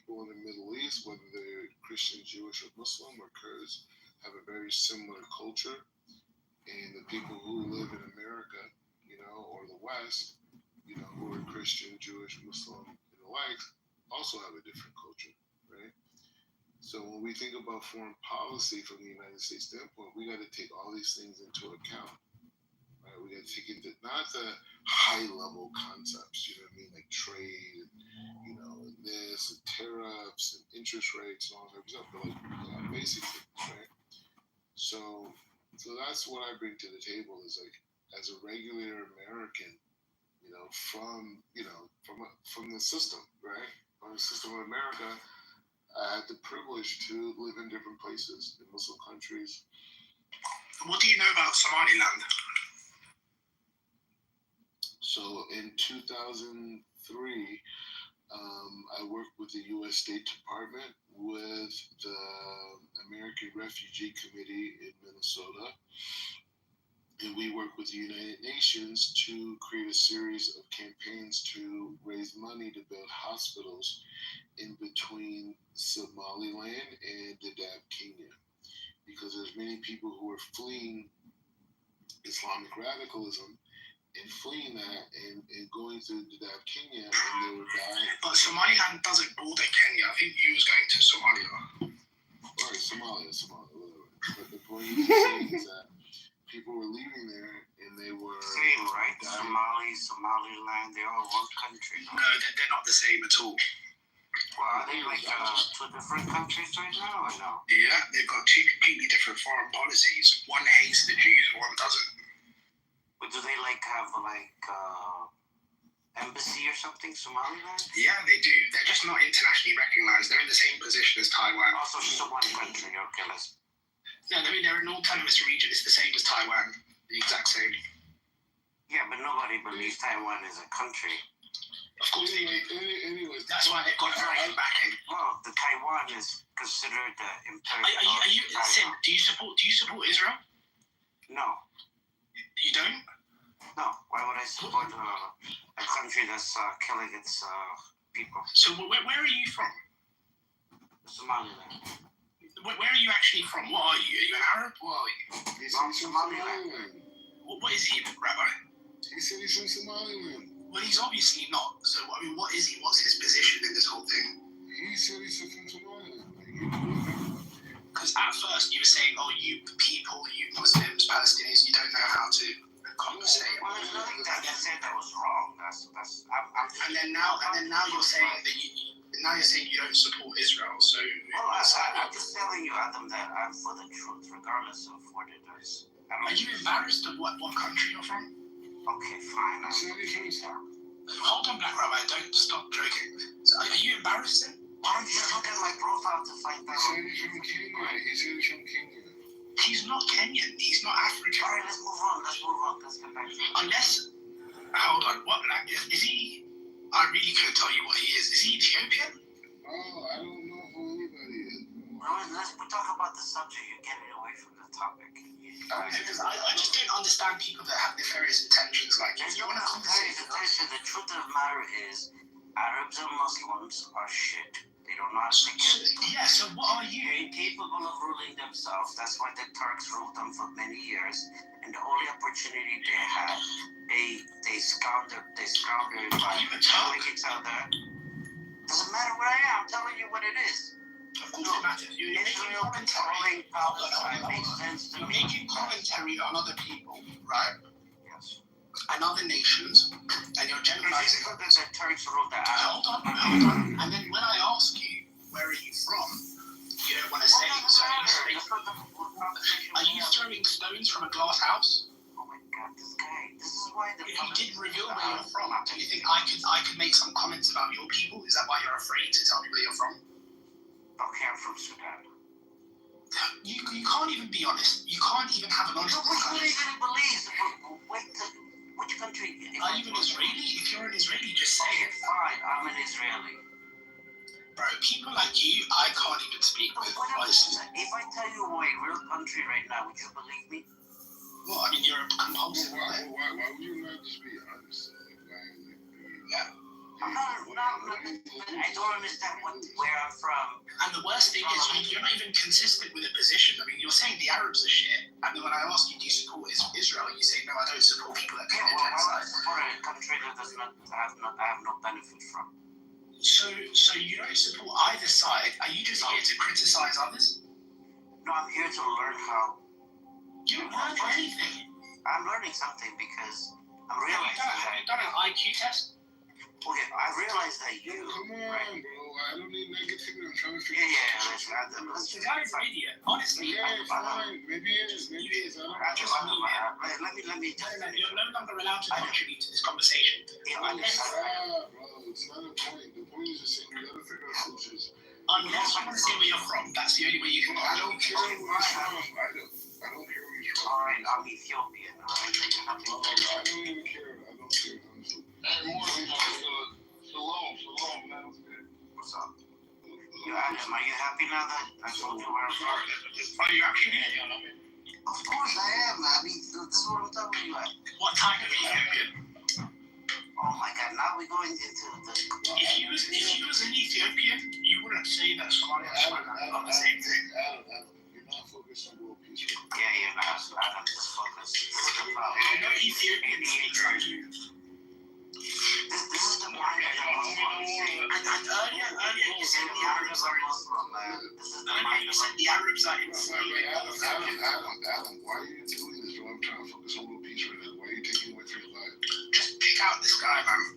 people in the Middle East, whether they're Christian, Jewish, or Muslim, or Kurds, have a very similar culture. And the people who live in America, or the West, who are Christian, Jewish, Muslim, and the like, also have a different culture, right? So when we think about foreign policy from the United States standpoint, we got to take all these things into account, right? We got to take into not the high level concepts, you know what I mean, like trade, and this, and tariffs, and interest rates, and all that stuff, but like basic things, right? So, so that's what I bring to the table is like as a regular American, from the system, right? From the system of America, I had the privilege to live in different places in Muslim countries. What do you know about Somaliland? So in 2003, I worked with the U.S. State Department with the American Refugee Committee in Minnesota. And we work with the United Nations to create a series of campaigns to raise money to build hospitals in between Somaliland and Dadaab, Kenya. Because there's many people who are fleeing Islamic radicalism and fleeing that and going to Dadaab, Kenya, and they would die. But Somaliland doesn't border Kenya. I think you was going to Somalia. Right, Somalia, whatever. But the point is that people were leaving there and they were same, right? Somaliland, they're all one country. No, they're not the same at all. Well, are they like two different countries right now or no? Yeah, they've got two completely different foreign policies. One hates the Jews, one doesn't. But do they have embassy or something, Somaliland? Yeah, they do. They're just not internationally recognized. They're in the same position as Taiwan. Also, just one country, okay, let's... No, I mean, they're an autonomous region. It's the same as Taiwan. The exact same. Yeah, but nobody believes Taiwan is a country. Of course they do. Anyways, that's why they've got American backing. Well, the Taiwan is considered the imperial. Are you Sim, do you support Israel? No. You don't? No. Why would I support a country that's killing its people? So where are you from? Somaliland. Where are you actually from? What are you? Are you an Arab? What are you? He's from Somaliland. What is he, Rabbi? He said he's from Somaliland. Well, he's obviously not. So, I mean, what is he? What's his position in this whole thing? He said he's from Somaliland. Because at first you were saying, oh, you people, you Muslims, Palestinians, you don't know how to conversate. Well, there's nothing that I said that was wrong. And then now you're saying that you don't support Israel. So I'm just telling you, Adam, that I'm for the truth, regardless of what it is. Are you embarrassed of what country you're from? Okay, fine. Hold on, Black Rabbi. Don't stop joking. So are you embarrassed then? Why don't you just look at my profile to find out? He said he's from Kenya. He's not Kenyan. He's not African. All right, let's move on. Let's get back to it. Unless, hold on. What language is he? I really couldn't tell you what he is. Is he Ethiopian? Oh, I don't know who anybody is. Let's talk about the subject. You're getting away from the topic. Because I just don't understand people that have nefarious intentions like you. You want to conversate? The truth of the matter is, Arabs and Muslims are shit. They don't know how to take it. Yeah, so what are you? They're incapable of ruling themselves. That's why the Turks ruled them for many years. And the only opportunity they had, they scoundered by killing each other. Doesn't matter where I am. I'm telling you what it is. Of course it matters. You're making commentary on other people, right? Yes. And other nations, and you're generalizing. Because the Turks ruled that out. Hold on. And then when I ask you, where are you from? You don't want to say. So are you throwing stones from a glass house? Oh my God, this guy. This is why if you didn't reveal where you're from, do you think I could make some comments about your people? Is that why you're afraid to tell me where you're from? Okay, I'm from Sudan. You can't even be honest. You can't even have an honest discussion. Which country believes? Which country? Are you an Israeli? If you're an Israeli, just say it. Fine, I'm an Israeli. Bro, people like you, I can't even speak with honestly. If I tell you my real country right now, would you believe me? Well, I mean, you're a compulsive. Why would you not just be honest? Yeah. I don't understand where I'm from. And the worst thing is, you're not even consistent with a position. I mean, you're saying the Arabs are shit, and then when I ask you, do you support Israel, you say, no, I don't support people that commit genocide. For a country that does not have no benefit from. So you don't support either side. Are you just here to criticize others? No, I'm here to learn how. You don't learn anything. I'm learning something because I'm Have realizing you done an IQ test? Okay, I realize that you. Come on, right? bro. I don't need negativity. I'm trying to figure Let's The guy's an idiot. Honestly, Yeah, fine. Maybe it is. Maybe it is. I don't know. Let me you're no longer allowed to contribute to this conversation. unless Bro, it's not a point. The point is just saying we gotta figure out solutions. Unless you want to say where you're from, that's the only way you can. I don't care where he's from. I don't care where he's from. alright, I'm Ethiopian, alright? I don't even care. I don't care, honestly. Hey, Morgan, shalom, man. What's good? What's up? Adam, are you happy now that I told you where I'm from? Are you actually? Of course I am. I mean, this is what I'm telling you. What type of Ethiopian? Oh my god, now we're going into the... If you was an Ethiopian, you wouldn't say that Somalia and Somaliland are the same thing. Adam, you're not focused on world peace right now. Yeah, you're not. Adam, just focus. This is the problem. No Ethiopian speaks. This is the point that I'm saying. And earlier you said the Arabs are Muslim, man. This is the earlier you said the Arabs are in. Adam, why are you doing this, bro? I'm trying to focus on world peace right now. Why are you taking away from your life? Just pick out this guy, man.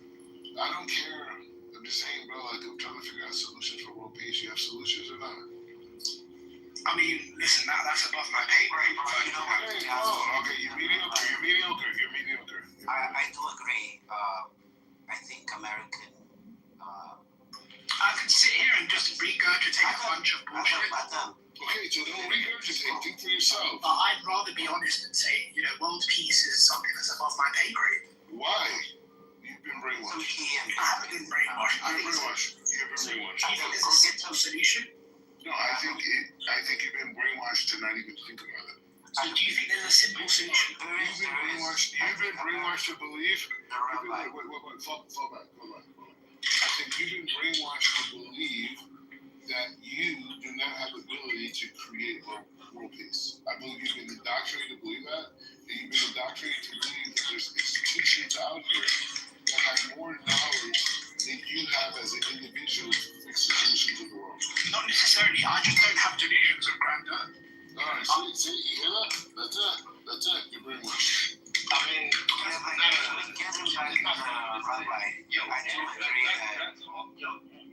I don't care. I'm just saying, bro, like, I'm trying to figure out solutions for world peace. You have solutions or not? I mean, listen, that's above my pay grade. But you know what? Okay, you're mediocre. I do agree. I think American... I could sit here and just regurgitate a bunch of bullshit. Okay, so don't regurgitate. Think for yourself. But I'd rather be honest and say, world peace is something that's above my pay grade. Why? You've been brainwashed. I haven't been brainwashed. You've been brainwashed. Do you think there's a simple solution? No, I think you've been brainwashed to not even think about it. So do you think there's a simple solution? You've been brainwashed to believe. Wait, fall back. I think you've been brainwashed to believe that you do not have the ability to create world peace. I believe you've been indoctrinated to believe that. And you've been indoctrinated to believe that there's institutions out here that have more knowledge than you have as an individual to fix the solutions of the world. Not necessarily. I just don't have delusions of grandeur. Alright, see, you hear that? That's it. You're brainwashed. I mean, getting back to Rabbi, I do agree that...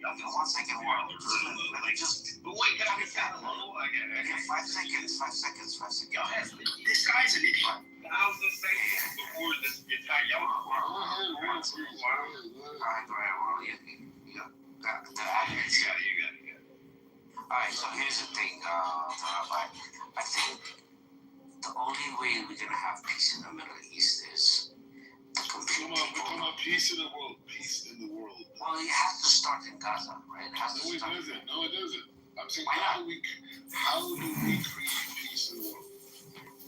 One second, let me just... But wait, can I be fast? Okay, 5 seconds. Yo, this guy's an idiot. I was just saying before this entire Alright, well, you got the audience. You got it. Alright, so here's the thing, Rabbi. I think the only way we're gonna have peace in the Middle East is to complete Become a peace in the world. Peace in the world. Well, it has to start in Gaza, right? It has to start. No, it doesn't. I'm saying, how do we create peace in the world?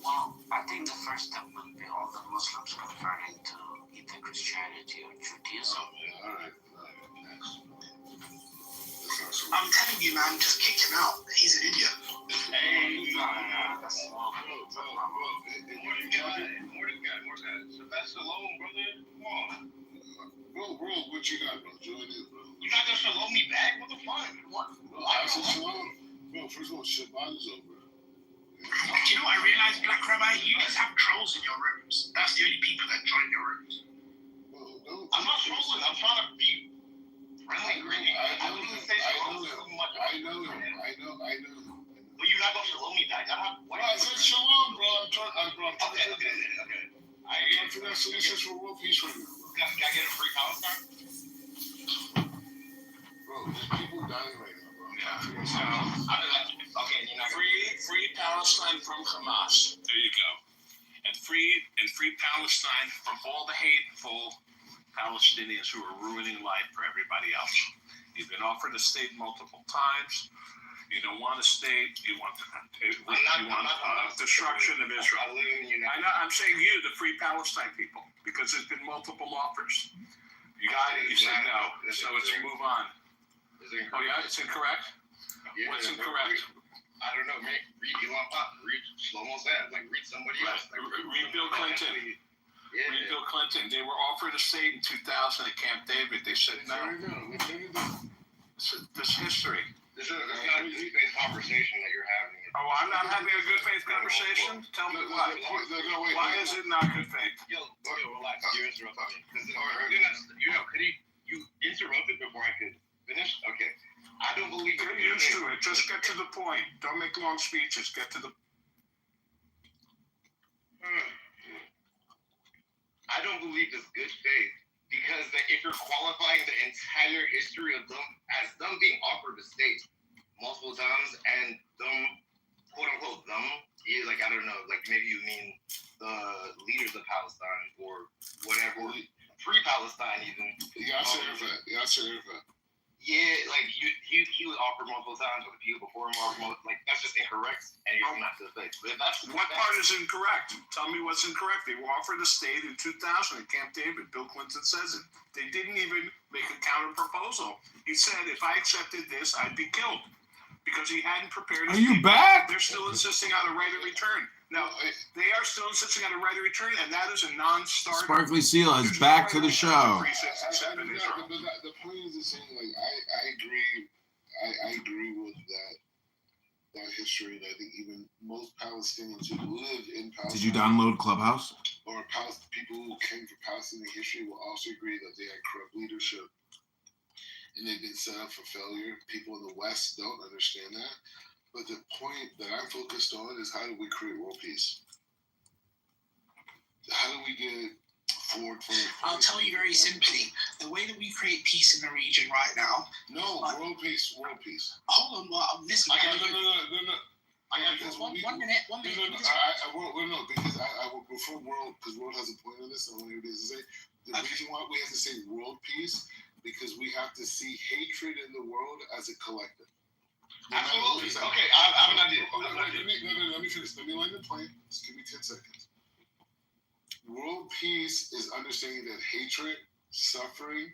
Well, I think the first step would be all the Muslims converting to either Christianity or Judaism. All right. I'm telling you, man, just kick him out. He's an idiot. Hey, more than God. So that's alone, brother. Come on. Bro, what you got, bro? Join in, bro. You're not gonna shalom me back? What the fuck? What? Bro, I said shalom. Bro, first of all, Shabbat is over. Do you know what I realized, Black Rabbi? You just have trolls in your rooms. That's the only people that join your rooms. Bro, don't. I'm not trolling. I'm trying to be friendly. I know him. Well, you're not gonna shalom me back. I said shalom, bro. I'm trying Okay. to figure out solutions for world peace right now. Can I get a free Palestine? Bro, there's people dying right now, bro. I'm trying to figure out solutions. Okay, you're not Free Palestine from Hamas. There you go. And free Palestine from all the hateful Palestinians who are ruining life for everybody else. You've been offered a state multiple times. You don't want a state. You want destruction of Israel. I'm saying you, the free Palestine people, because there's been multiple offers. You got it. You said no. So let's move on. Is it Oh yeah, it's incorrect. Yeah, What's but incorrect? I don't know, man. Read Elon Musk. Read Shlomo Zan. Like, read somebody else. Like, Read Bill Clinton. Yeah. Read Bill Clinton. They were offered a state in 2000 at Camp David. They said no. This history. This is not a good conversation that you're having. Oh, I'm not having a good faith conversation? Tell me why. Why is it not good faith? Yo, relax. You interrupted me. You interrupted before I could finish? Okay. I don't believe Get used to it. Just get to the point. Don't make long speeches. Get to the. I don't believe it's good faith because if you're qualifying the entire history of them as them being offered a state multiple times and them, quote unquote, them, is like, I don't know, like maybe you mean the leaders of Palestine or whatever, pre-Palestine even. Yasser Arafat. Yeah, like he was offered multiple times, but the people before him offered like that's just incorrect, and you're not to the face. But that's What part is incorrect? Tell me what's incorrect. They were offered a state in 2000 at Camp David. Bill Clinton says it. They didn't even make a counter proposal. He said, if I accepted this, I'd be killed. Because he hadn't prepared his Are you people. back? They're still insisting on a right of return. Now, they are still insisting on a right of return, and that is a non-starter. Sparkly Seal is back to the show. The point is the same. Like I agree with that history, and I think even most Palestinians who live in Palestine. Did you download Clubhouse? Or people who came from Palestinian history will also agree that they had corrupt leadership, and they've been set up for failure. People in the West don't understand that. But the point that I'm focused on is how do we create world peace? How do we get forward? I'll tell you very simply, the way that we create peace in the region right now. No, world peace. Hold on, listen. No. I got Because one minute. No, because I would prefer world, because world has a point on this. I want everybody to say the reason why we have to say world peace because we have to see hatred in the world as a collective. absolutely okay. I have an idea. Let me finish. Let me land the plane. Just give me 10 seconds. World peace is understanding that hatred, suffering,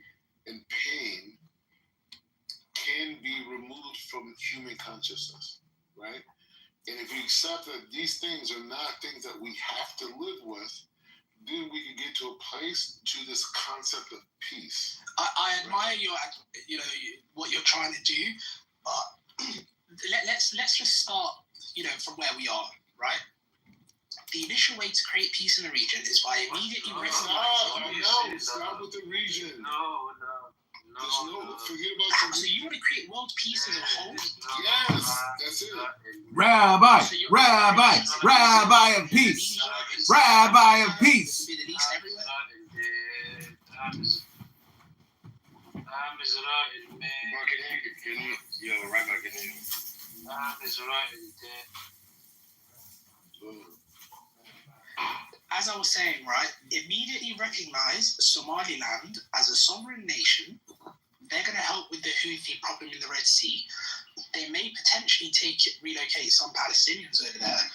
and pain can be removed from human consciousness, right? And if we accept that these things are not things that we have to live with, then we can get to a place to this concept of peace. I admire what you're trying to do, but let's just start, from where we are, right? The initial way to create peace in the region is by immediately recognizing. Stop with the region. No. Forget about the So you want to create world peace as a whole? Yes, that's it. Rabbi of peace. Rabbi of peace. Middle East everywhere? As I was saying, right, immediately recognize Somaliland as a sovereign nation. They're going to help with the Houthi problem in the Red Sea. They may potentially relocate some Palestinians over there,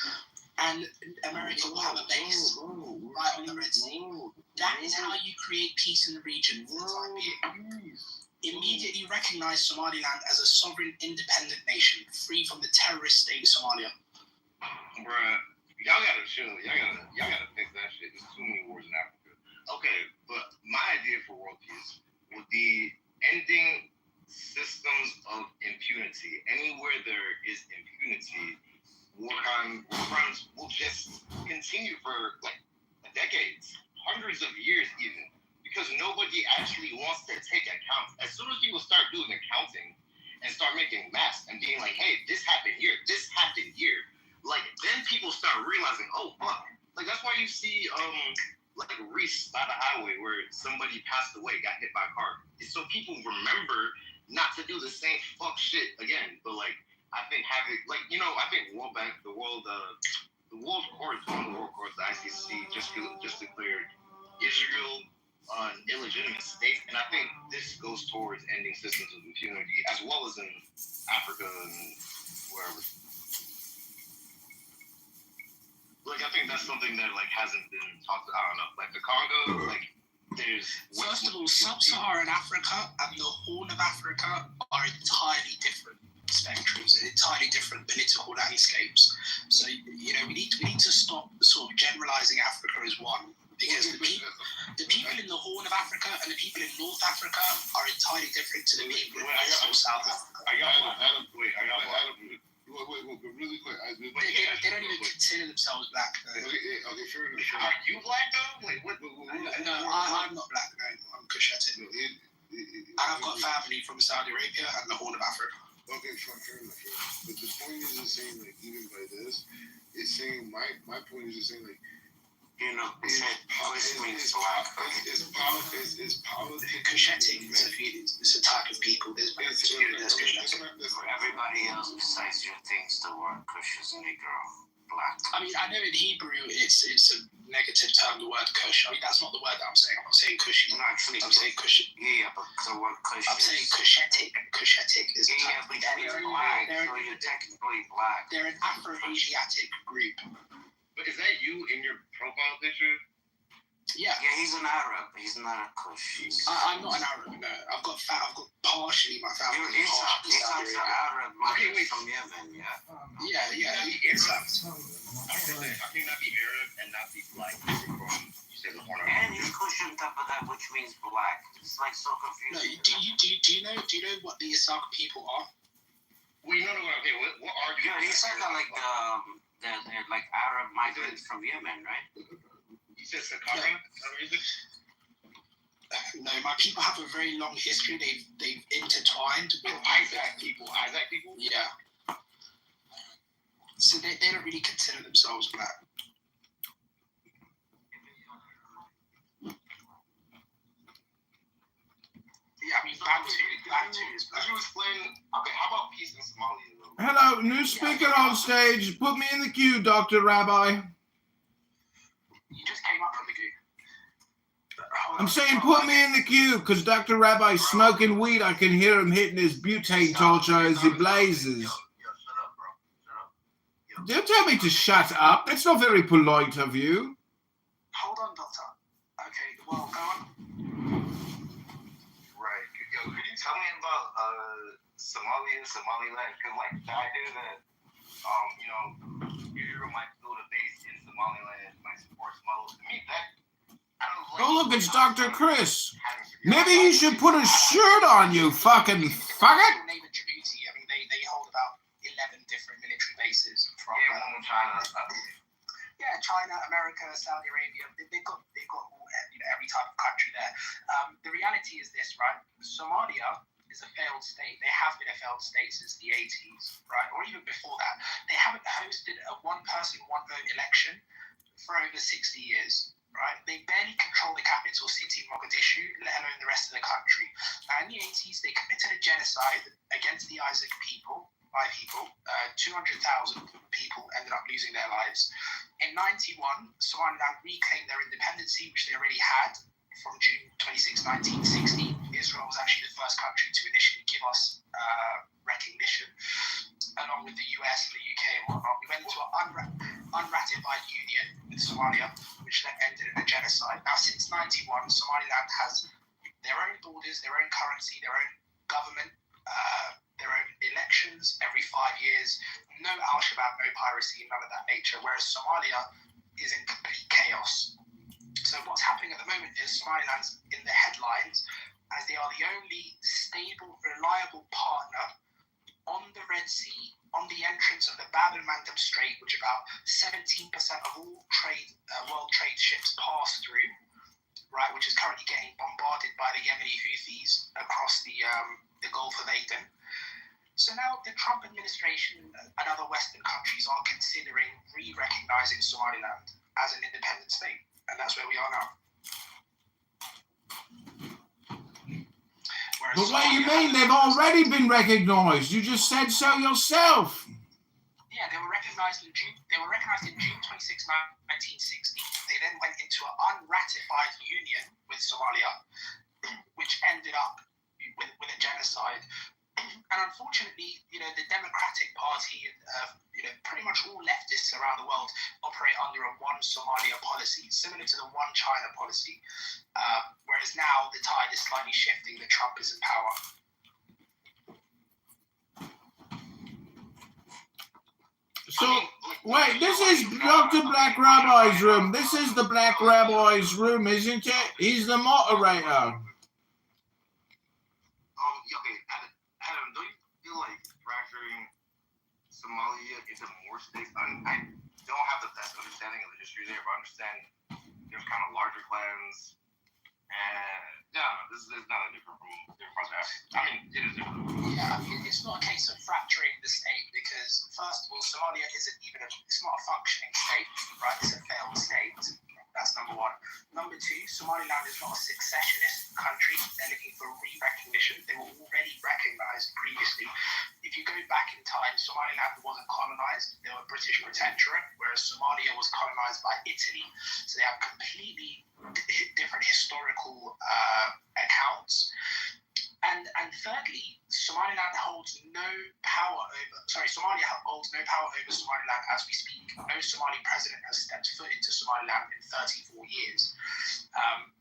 and America will have a base right on the Red Sea. That is how you create peace in the region for the time being. Immediately recognize Somaliland as a sovereign, independent nation, free from the terrorist state Somalia. Bruh, y'all gotta chill. Y'all gotta fix that shit. There's too many wars in Africa. Okay, but my idea for world peace would be ending systems of impunity. Anywhere there is impunity, war crimes will just continue for like decades, hundreds of years even, because nobody actually wants to take account. As soon as people start doing accounting and start making maps and being like, hey, this happened here, like then people start realizing, oh fuck. Like that's why you see like Reese by the highway where somebody passed away, got hit by a car. It's so people remember not to do the same fuck shit again. But like I think having I think World Bank, the World Court, the ICC just declared Israel an illegitimate state, and I think this goes towards ending systems of impunity as well as in Africa and wherever. Like I think that's something that like hasn't been talked. I don't know, like the Congo, like there's First of all, Sub-Saharan Africa and the Horn of Africa are entirely different spectrums, entirely different political landscapes. So, you know, we need to stop sort of generalizing Africa as one, because the people in the Horn of Africa and the people in North Africa are entirely different to the people in West or South Africa. Adam, wait, really quick. They don't even consider themselves black. Okay, fair enough. Are you black though? Wait, what? No, I'm not black. No, I'm Cushitic. And I've got family from Saudi Arabia and the Horn of Africa. Okay, fair enough. But the point is just saying, like, even by this, it's saying my point is just saying, like, You know, Kush means it's black. politics. Cushitic is a type of people. There's Cushitic. Everybody else besides you thinks the word Kush is Negro, black. I mean, I know in Hebrew it's a negative term, the word Kush. I mean, that's not the word that I'm saying. I'm not saying Cushy. No, actually, I'm saying Kush. Yeah, but the word Kush I'm saying Cushitic. Cushitic is a Yeah, type but of you're black, so you're technically black. They're an Afro-Asiatic group. But is that you in your profile picture? Yeah. Yeah, he's an Arab. He's not a Kush. I'm not an Arab. No, I've got partially my family. You're Isaac. partially Saudi Isaac's an Arabia. Arab migrant from Yemen, yeah? Yeah, Isaac. How can you not be Arab and not be black? You said the Horn of And he's Kush on top of that, which means black. It's like so No, confusing. do you know what the Isaac people are? Well, you know what? Okay, what are you? Yeah, Isaac are like they're like Arab migrants from Yemen, right? You said Saqqara? Is that what you said? No, my people have a very long history. They've intertwined with Isaac people. Yeah. So they don't really consider themselves black. Yeah, I mean, Bantu is black. Could you explain? Okay, how about peace in Somalia, though? Hello, new speaker on stage. Put me in the queue, Dr. Rabbi. You just came up from the goo. I'm saying put me in the queue because Dr. Rabbi's smoking weed. I can hear him hitting his butane torch as he blazes. Yo, shut up, bro. Shut up. Don't tell me to shut up. That's not very polite of you. Hold on, doctor. Okay, well, go on. Right. Yo, could you tell me about Somalia, Somaliland? Because, like, the idea that, you know, Israel might build a base in Somaliland, might support Somalia. To me, that, I don't like. Oh, look, it's Dr. Chris. Maybe he should put a shirt on, you fucking faggot. Neighbor Djibouti, I mean, they hold about 11 different military bases from. Yeah, one in China. Yeah, China, America, Saudi Arabia, they've got all, you know, every type of country there. The reality is this, right? Somalia is a failed state. They have been a failed state since the 80s, right? Or even before that. They haven't hosted a one-person, one-vote election for over 60 years, right? They barely control the capital city, Mogadishu, let alone the rest of the country. Now, in the 80s, they committed a genocide against the Isaac people, 200,000 people ended up losing their lives. In 91, Somaliland reclaimed their independence, which they already had from June 26, 1960. Israel was actually the first country to initially give us recognition, along with the US and the UK and whatnot. We went into an unratified union with Somalia, which then ended in a genocide. Now, since 91, Somaliland has their own borders, their own currency, their own government, their own elections every 5 years, no Al-Shabaab, no piracy, none of that nature, whereas Somalia is in complete chaos. So what's happening at the moment is Somaliland's in the headlines as they are the only stable, reliable partner on the Red Sea, on the entrance of the Bab el-Mandeb Strait, which about 17% of all world trade ships pass through, right, which is currently getting bombarded by the Yemeni Houthis across the Gulf of Aden. So now the Trump administration and other Western countries are considering re-recognizing Somaliland as an independent state, and that's where we are now. Whereas But what do you mean? They've already been recognized. You just said so yourself. Yeah, they were recognized in June 26, 1960. They then went into an unratified union with Somalia, which ended up with a genocide. And unfortunately, the Democratic Party and pretty much all leftists around the world operate under a one Somalia policy, similar to the one China policy. Whereas now the tide is slightly shifting that Trump is in power. So, wait, this is Dr. Black Rabbi's room. This is the Black Rabbi's room, isn't it? He's the moderator. Okay, Adam, don't you feel like fracturing Somalia into more states? I don't have the best understanding of the history there, but I understand there's kind of larger clans. And this is not a different parts of Africa. I mean, it is different. Yeah, it's not a case of fracturing the state because, first of all, Somalia isn't even it's not a functioning state, right? It's a failed state. That's number one. Number two, Somaliland is not a successionist country. They're looking for re-recognition. They were already recognized previously. If you go back in time, Somaliland wasn't colonized. They were British protectorate, whereas Somalia was colonized by Italy. So they have completely different historical accounts. And thirdly, Somalia holds no power over Somaliland as we speak. No Somali president has stepped foot into Somaliland in 34 years.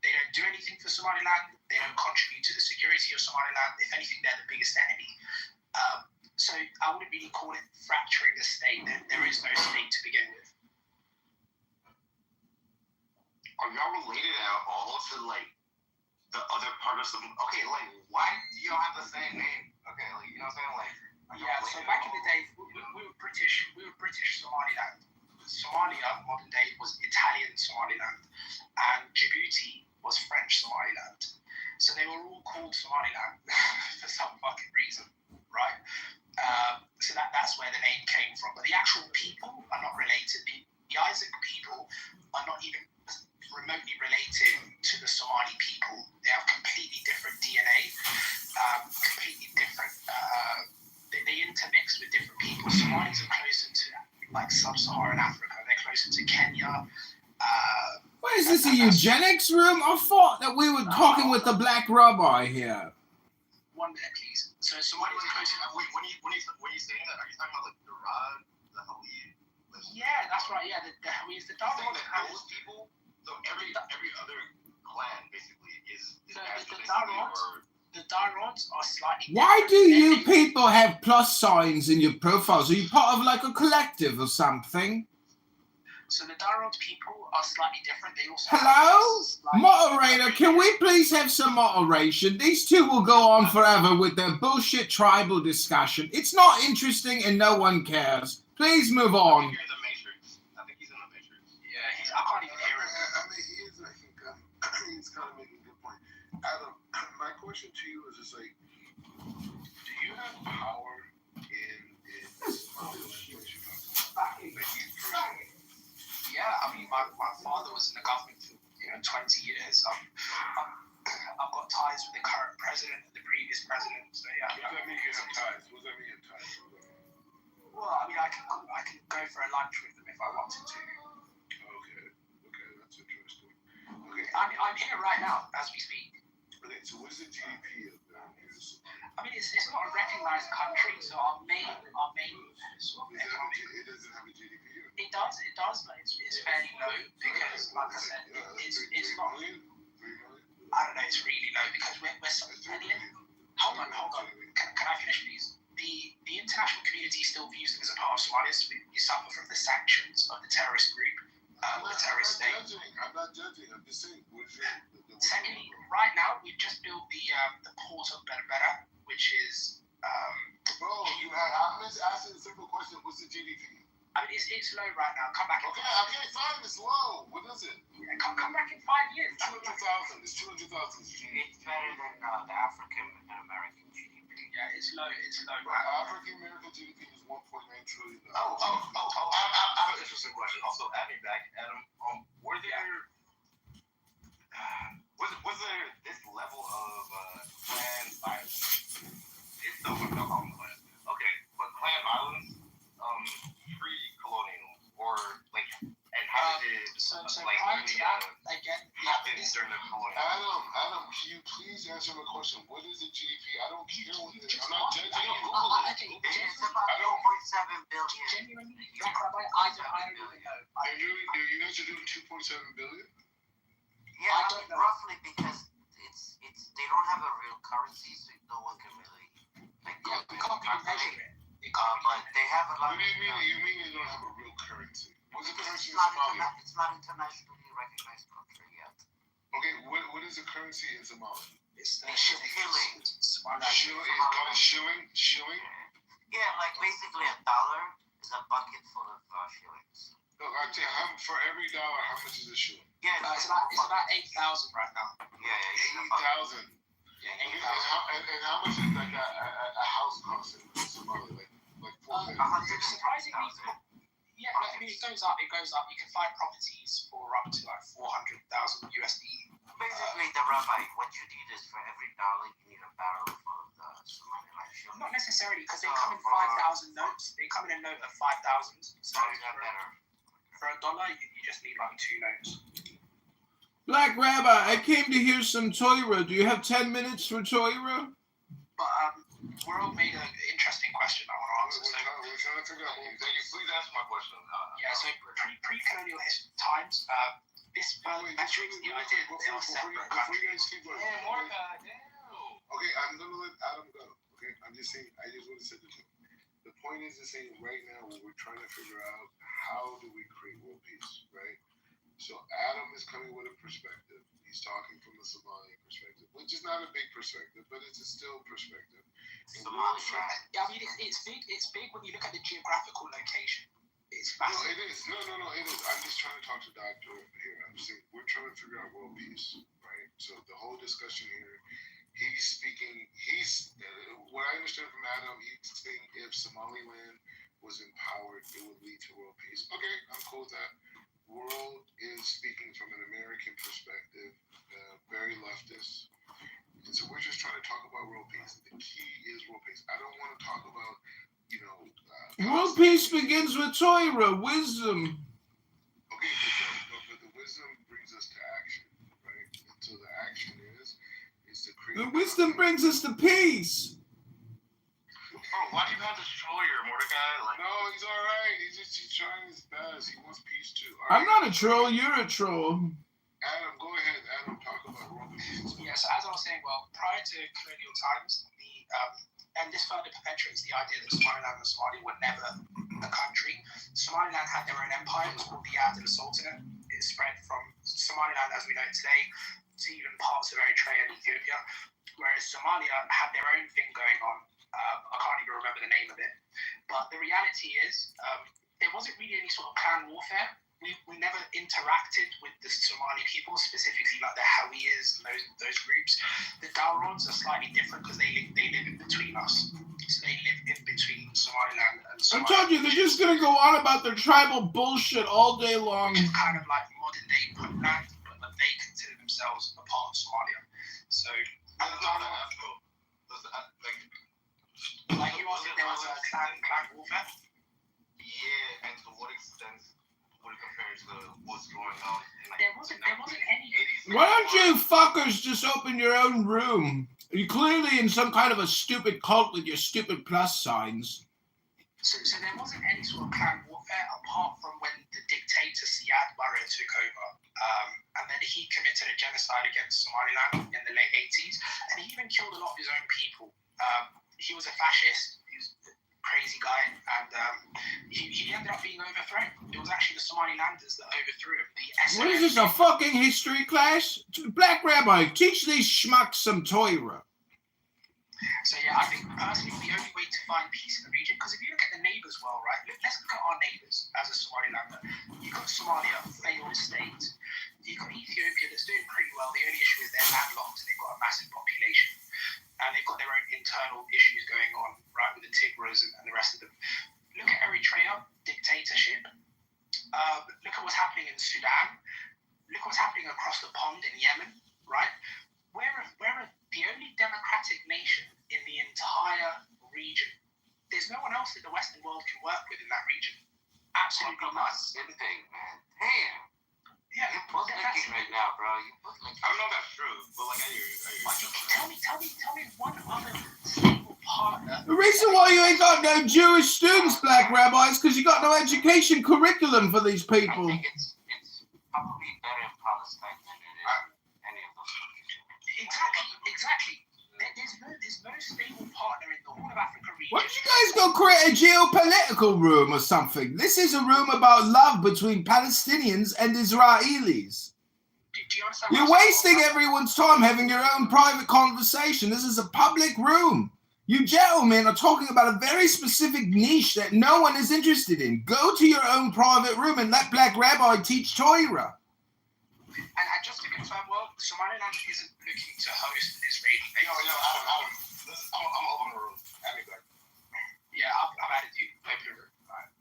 They don't do anything for Somaliland. They don't contribute to the security of Somaliland. If anything, they're the biggest enemy. So I wouldn't really call it fracturing the state. There is no state to begin with. Are y'all related at all to the other part of okay, why do y'all have the same name? Okay, you know what I'm saying? Yeah, so back in the day, we were British Somaliland. Somalia, modern day, was Italian Somaliland. And Djibouti was French Somaliland. So they were all called Somaliland for some fucking reason, right? So that's where the name came from. But the actual people are not related. The Isaac people are not even remotely related to the Somali people. They have completely different DNA, completely different. They intermix with different people. Somalis are closer to sub-Saharan Africa. They're closer to Kenya. What is this, a eugenics room? I thought that we were talking with the Black Rabbi here. 1 minute, please. So Somalia is closer. When you saying that, are you talking about the Rad, the Halid? Yeah, that's right. Yeah, the Hawis, the Darod. Those people. So every other clan basically is the Darods are slightly. Why do you people have plus signs in your profiles? Are you part of a collective or something? So the Darod people are slightly different. They also. Hello? Moderator, can we please have some moderation? These two will go on forever with their bullshit tribal discussion. It's not interesting and no one cares. Please move on. I can't even hear him. I mean, he's kind of making a good point. Adam, my question to you is just do you have power in Somaliland? Yeah, I mean, my father was in the government for 20 years. I've got ties with the current president and the previous president. So yeah. What does that mean you have ties? What does that mean you have ties? Well, I mean, I can go for a lunch with them if I wanted to. I'm here right now as we speak. Okay, so what's the GDP of that? I mean, it's not a recognized country, so our main sort of economy. It doesn't have a GDP. It does, but it's fairly low because, like I said, it's not. I don't know. It's really low because we're so. Hold on. Can I finish, please? The international community still views them as a part of Somalia. So we suffer from the sanctions of the terrorist group. The terrorist state. I'm not judging. I'm just saying. Secondly, right now we've just built the port of Berbera, which is. Bro, I'm just asking a simple question. What's the GDP? I mean, it's low right now. Come back. Okay, fine. It's low. What is it? Yeah, come back in 5 years. 200,000. It's 200,000. It's better than the African and American GDP. Yeah, it's low. African American GDP is 1.9 trillion. I have an interesting question. Also, adding back, Adam, was there this level of clan violence? It's no clan. Okay, but clan violence, pre-colonial, or and how did it prior to that, again, happen during the colonial? Adam, can you please answer my question? What is the GDP? I don't care what it is. I'm not judging. Okay, It's about 2.7 billion. genuinely, Black Rabbi, I don't even know. You guys are doing 2.7 billion? Yeah, I don't know. roughly because it's they don't have a real currency, so no one can really like Yeah, we can't really measure it. but they have a lot. What do you mean? You mean you don't have a real currency? What's the currency It's in not, Somalia? it's not internationally recognized country yet. Okay, what is the currency in Somalia? It's the Shilling. Shilling. It's called shilling. Shilling. Yeah, like basically $1 is a bucket full of shillings. No, I tell you, for every dollar, how much is a shilling? Yeah, It's about 8,000 right now. yeah. 8,000. Yeah, And 8,000. how much is like a house cost in Somalia? Like 4 million. Surprisingly, yeah, no, I mean it goes up. You can find properties for up to like 400,000 USD. Basically, the rabbi, what you need is for every dollar, you need a barrel full of the Somaliland shilling. Not necessarily, because they come in 5,000 notes. They come in a note of 5,000. So How is that better? for $1, you just need like 2 notes. Black Rabbi, I came to hear some Torah. Do you have 10 minutes for Torah? But World made an interesting question I want to answer. So, We're trying to figure out. Can you please answer my question? yeah, so pre-colonial times, this perpetuates the idea that they are separate Before you countries. guys keep going. Okay, I'm gonna let Adam go. Okay, I'm just saying. I just want to say the two. The point is saying right now, what we're trying to figure out, how do we create world peace, right? So Adam is coming with a perspective. He's talking from the Somalian perspective, which is not a big perspective, but it's a still perspective. And we're trying- Yeah, I mean it's big. It's big when you look at the geographical location. It's No, massive. it is. No, it is. I'm just trying to talk to Doctor here. I'm saying we're trying to figure out world peace, right? So the whole discussion here, he's speaking. What I understand from Adam, he's saying if Somaliland was empowered, it would lead to world peace. Okay, I'm cool with that. World is speaking from an American perspective, very leftist. And so we're just trying to talk about world peace. The key is world peace. I don't want to talk about, World peace begins with Torah, wisdom. Okay, but the wisdom brings us to action, right? And so the action is to create. The wisdom brings us to peace. Oh, why do you have this troll here, Mordecai? Like, No, he's all right. He's trying his best. He wants peace too. All I'm right. not a troll, you're a troll. Adam, go ahead. Adam, talk about world peace. Yeah, so as I was saying, well, prior to colonial times, and this further perpetuates the idea that Somaliland and Somalia were never a country. Somaliland had their own empire. It was called the Yad and the Sultanate. It spread from Somaliland, as we know it today, to even parts of Eritrea and Ethiopia, whereas Somalia had their own thing going on. I can't even remember the name of it. But the reality is, there wasn't really any sort of clan warfare. We never interacted with the Somali people, specifically like the Hawiyas and those groups. The Dalrods are slightly different because they live in between us. So they live in between Somaliland and I Somalia. told you, they're just gonna go on about their tribal bullshit all day long. Which is kind of like modern day Puntland, but they consider themselves a part of Somalia. So, like you asked if there was a clan warfare. yeah, and to what extent would it compare to what's going on in like There wasn't any. 80s? Why don't you fuckers just open your own room? You're clearly in some kind of a stupid cult with your stupid plus signs. So there wasn't any sort of clan warfare apart from when the dictator Siad Barre took over. And then he committed a genocide against Somaliland in the late 80s. And he even killed a lot of his own people. He was a fascist. He was a crazy guy. And he ended up being overthrown. It was actually the Somalilanders that overthrew him. What is this, a fucking history class? Black Rabbi, teach these schmucks some Torah. So yeah, I think personally the only way to find peace in the region, because if you look at the neighbours well, right, let's look at our neighbours as a Somalilander. You've got Somalia, failed state. You've got Ethiopia that's doing pretty well. The only issue is they're landlocked and they've got a massive population. And they've got their own internal issues going on, right, with the Tigray and the rest of them. Look at Eritrea, dictatorship. Look at what's happening in Sudan. Look what's happening across the pond in Yemen, right? We're the only democratic nation in the entire region. There's no one else that the Western world can work with in that region. Absolutely not. Same thing, man. Damn. Yeah, You're bootlicking right now, bro. You're bootlicking. I don't know if that's true, but like, I hear you. Tell me one other stable partner. The reason why you ain't got no Jewish students, Black Rabbi, is because you got no education curriculum for these I people. think it's probably better in Palestine than it is in any of those countries. Exactly. There's no stable partner in the Horn of Africa region. Why don't you guys go create a geopolitical room or something? This is a room about love between Palestinians and Israelis. Do you understand? You're wasting everyone's time having your own private conversation. This is a public room. You gentlemen are talking about a very specific niche that no one is interested in. Go to your own private room and let Black Rabbi teach Torah. And just to confirm, well, Somaliland isn't looking to host an Israeli base. Adam, listen, I'm over the room. Add me back. Yeah, I've added you. Open your room. All right.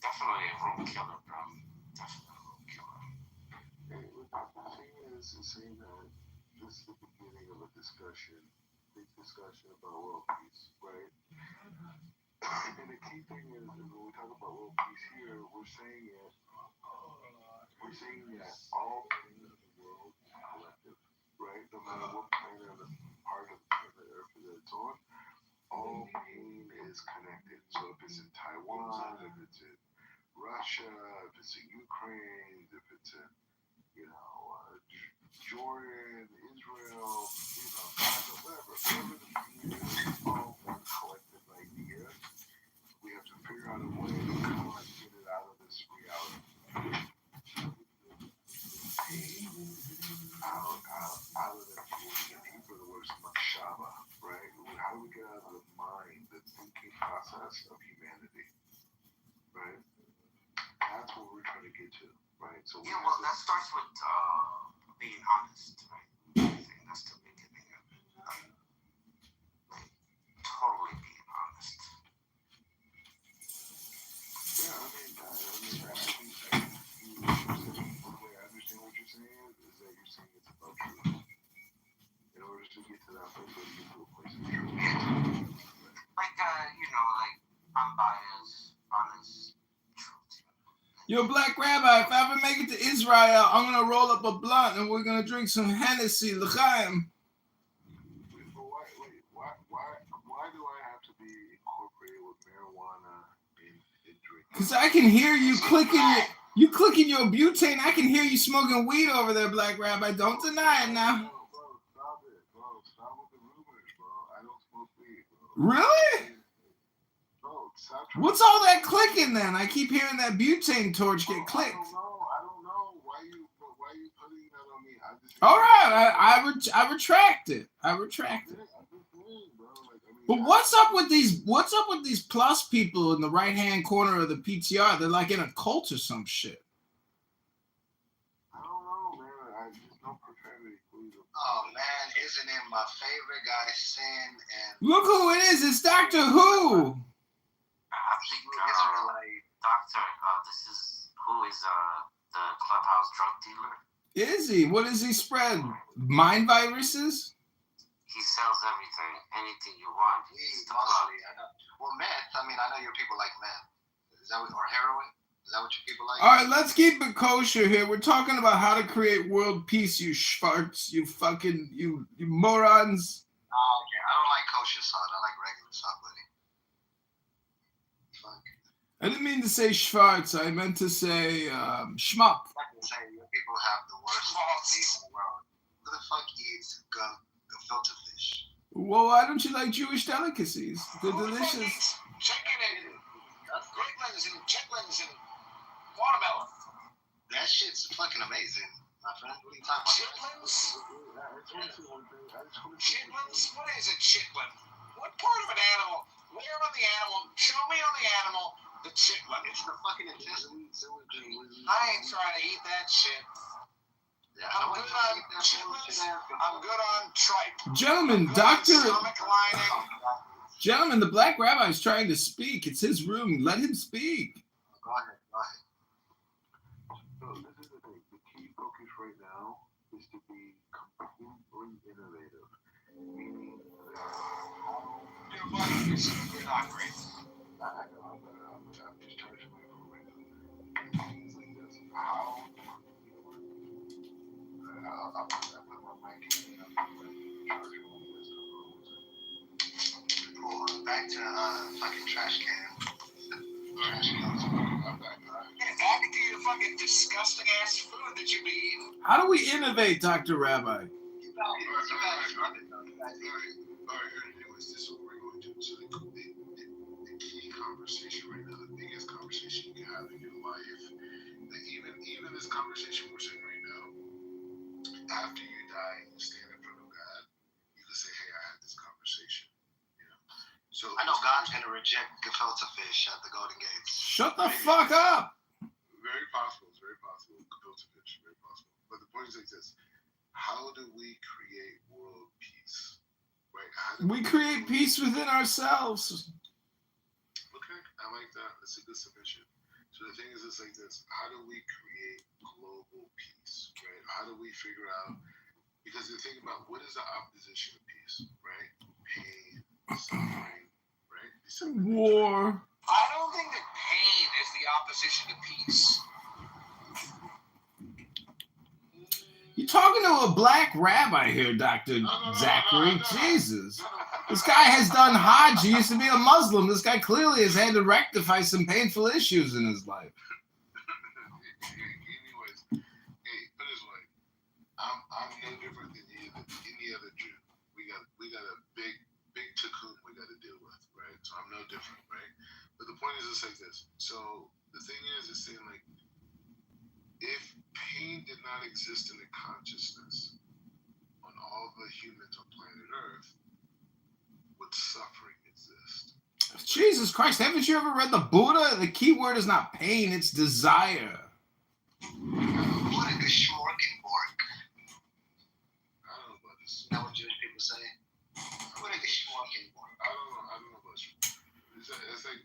Definitely a room killer, bro. Definitely a room killer. And the thing is saying that this is the beginning of a discussion, big discussion about world peace, right? And the key thing is when we talk about world peace here, we're saying that all pain in the world is collective, right? No matter what planet or part of the earth that it's on, all pain is connected. So if it's in Taiwan, if it's in Russia, if it's in Ukraine, if it's in Jordan, Israel, Gaza, whatever the pain is, all one collective idea. We have to figure out a way to come and get it out of this reality. Pain out of the Hebrew word is machshava, right? How do we get out of the mind, the thinking process of humanity, right? That's what we're trying to get to, right? So Yeah, well, that starts with being honest, right? I think that's the beginning of it. Like, totally being honest. yeah, I think the way I understand what you're saying is that you're saying it's about truth. In order to get to that place, we get to a place of truth. Like, unbiased, honest truth. Yo, Black Rabbi, if I ever make it to Israel, I'm going to roll up a blunt and we're going to drink some Hennessy, L'chaim. Why do I have to be incorporated with marijuana in drink? Because I can hear you clicking your butane. I can hear you smoking weed over there, Black Rabbi. Don't deny it now. Bro, stop it, bro. Stop with the rumors, bro. I don't smoke weed, bro. Really? Bro, stop trying What's all that clicking then? I keep hearing that butane torch get clicked. I don't know. Why you putting that on me? All right, I retract it. But what's up with these plus people in the right hand corner of the PTR? They're like in a cult or some shit. I don't know, man. I just no profanity, please. Oh man, isn't it my favorite guy, Sin and Look who it is. It's Doctor Who. I think Israelite? Doctor, this is who is the clubhouse drug dealer. Is he? What does he spread? Mind viruses? He sells everything, anything you want. He's He's the plug. mostly. Well, meth. I mean, I know your people like meth. Is that what, or heroin? Is that what your people like? All right, let's keep it kosher here. We're talking about how to create world peace, you schwartz, you fucking, you morons. Oh, okay. I don't like kosher salt. I like regular salt, buddy. Fuck. I didn't mean to say schwartz. I meant to say schmuck. I can say your people have the worst meat in the world. Who the fuck eats gefilte fish? Well, why don't you like Jewish delicacies? They're delicious. Chicken and grapelins and chitlins and watermelon. That shit's fucking amazing, my friend. What are you talking about? Chitlins? What is a chitlin? What part of an animal? Where on the animal? Show me on the animal the chitlin. It's the fucking intestine. I ain't trying to eat that shit. Yeah, I'm good on chitlins. I'm good on tripe. Gentlemen, Good on stomach Gentlemen, the Black Rabbi is trying to speak. It's his room. Let him speak. Go ahead. So this is the thing. The key focus right now is to be completely innovative. Meaning Your body is not great. I'm just charging my phone right now. It's like this. How I'll put my mic in. Cool. Back to fucking trash can. I'm back. Get back to your fucking disgusting ass food that you be eating. How do we innovate, Dr. Rabbi? You guys run it though. You guys All right, anyways, this is what we're going to do. So the key conversation right now, the biggest conversation you can have in your life, that even this conversation we're saying right now, after you die, you stand in front of God, you can say, hey, I had this conversation. You know. So I know God's gonna reject gefilte fish at the Golden Gates. Shut the fuck up! Very possible. It's very possible. Gefilte fish, very possible. But the point is like this: how do we create world peace? Right? How do We create peace within ourselves. Okay, I like that. That's a good submission. So the thing is, it's like this: how do we create global peace? Right? How do we figure out? Because the thing about what is the opposition of peace? Right? Pain, suffering, right? These separate things, right? War. I don't think that pain is the opposition to peace. You're talking to a black rabbi here, Dr. Zachary. Jesus. This guy has done Hajj. He used to be a Muslim. This guy clearly has had to rectify some painful issues in his life. Anyways, hey, put it this way: I'm no different than any other Jew. We got a big tikkun we got to deal with, right? So I'm no different, right? But the point is, it's like this. So the thing is, it's saying like, if pain did not exist in the consciousness on all the humans on planet Earth, would suffering exist? Jesus Christ, haven't you ever read the Buddha? The key word is not pain, it's desire. What a Geschmorkenborg. I don't know about this. Is that what Jewish people say? What a Geschmorkenborg. I don't know about you.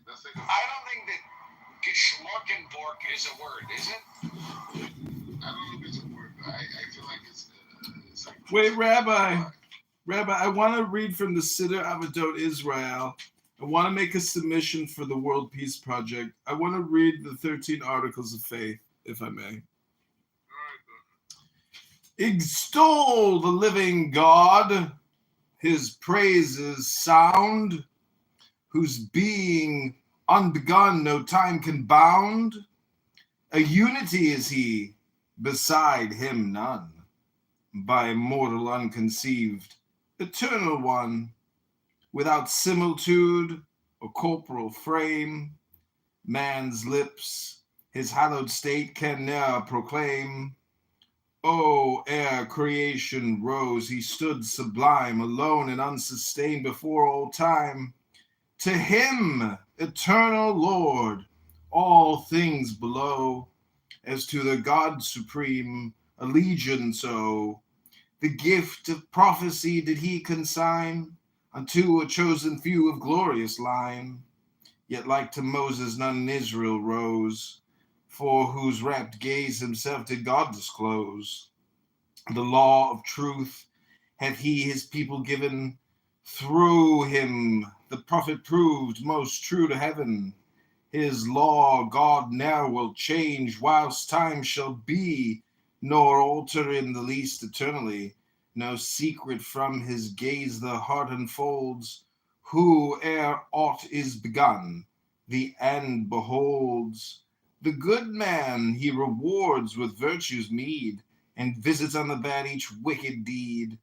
That's like I don't think that Geschmorkenborg is a word, is it? I don't know if it's a word, but I feel like it's like. Wait, Rabbi, I want to read from the Siddur Avodot Israel. I want to make a submission for the World Peace Project. I want to read the 13 Articles of Faith, if I may. Extol the living God, his praises sound, whose being unbegun no time can bound. A unity is he, beside him none, by mortal unconceived, eternal one, without similitude or corporal frame. Man's lips his hallowed state can ne'er proclaim. Oh, ere creation rose, he stood sublime, alone and unsustained before all time. To him, eternal Lord, all things below, as to the God supreme, allegiance owe. The gift of prophecy did he consign unto a chosen few of glorious line. Yet like to Moses none in Israel rose, for whose rapt gaze himself did God disclose. The law of truth hath he his people given, through him the prophet proved most true to heaven. His law God ne'er will change, whilst time shall be, nor alter in the least eternally. No secret from his gaze the heart unfolds, who ere aught is begun, the end beholds. The good man he rewards with virtue's meed, and visits on the bad each wicked deed.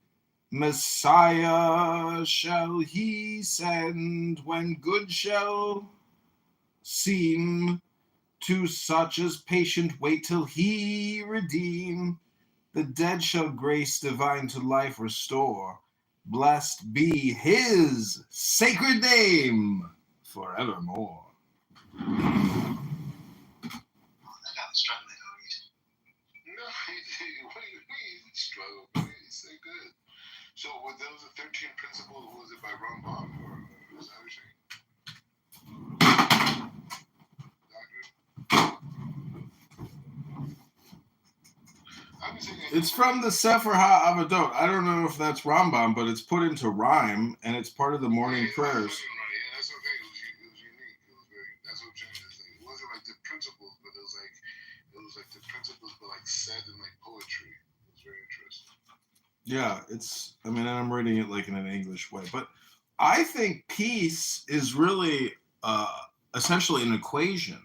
Messiah shall he send, when good shall seem to such as patient wait till he redeem. The dead shall grace divine to life restore. Blessed be his sacred name forevermore. That guy was struggling to read. No, what do you mean? He struggled, but he's so good. So, were those the 13 principles? Was it by Rambam or was that what you're saying? It's from the Sefer HaAvodot. I don't know if that's Rambam, but it's put into rhyme, and it's part of the morning prayers. Yeah, that's okay. It was unique. It was very. That's what I'm trying to say. It wasn't like the principles, but it was like the principles, but like said in like poetry. It was very interesting. Yeah, I mean, I'm reading it like in an English way, but I think peace is really essentially an equation.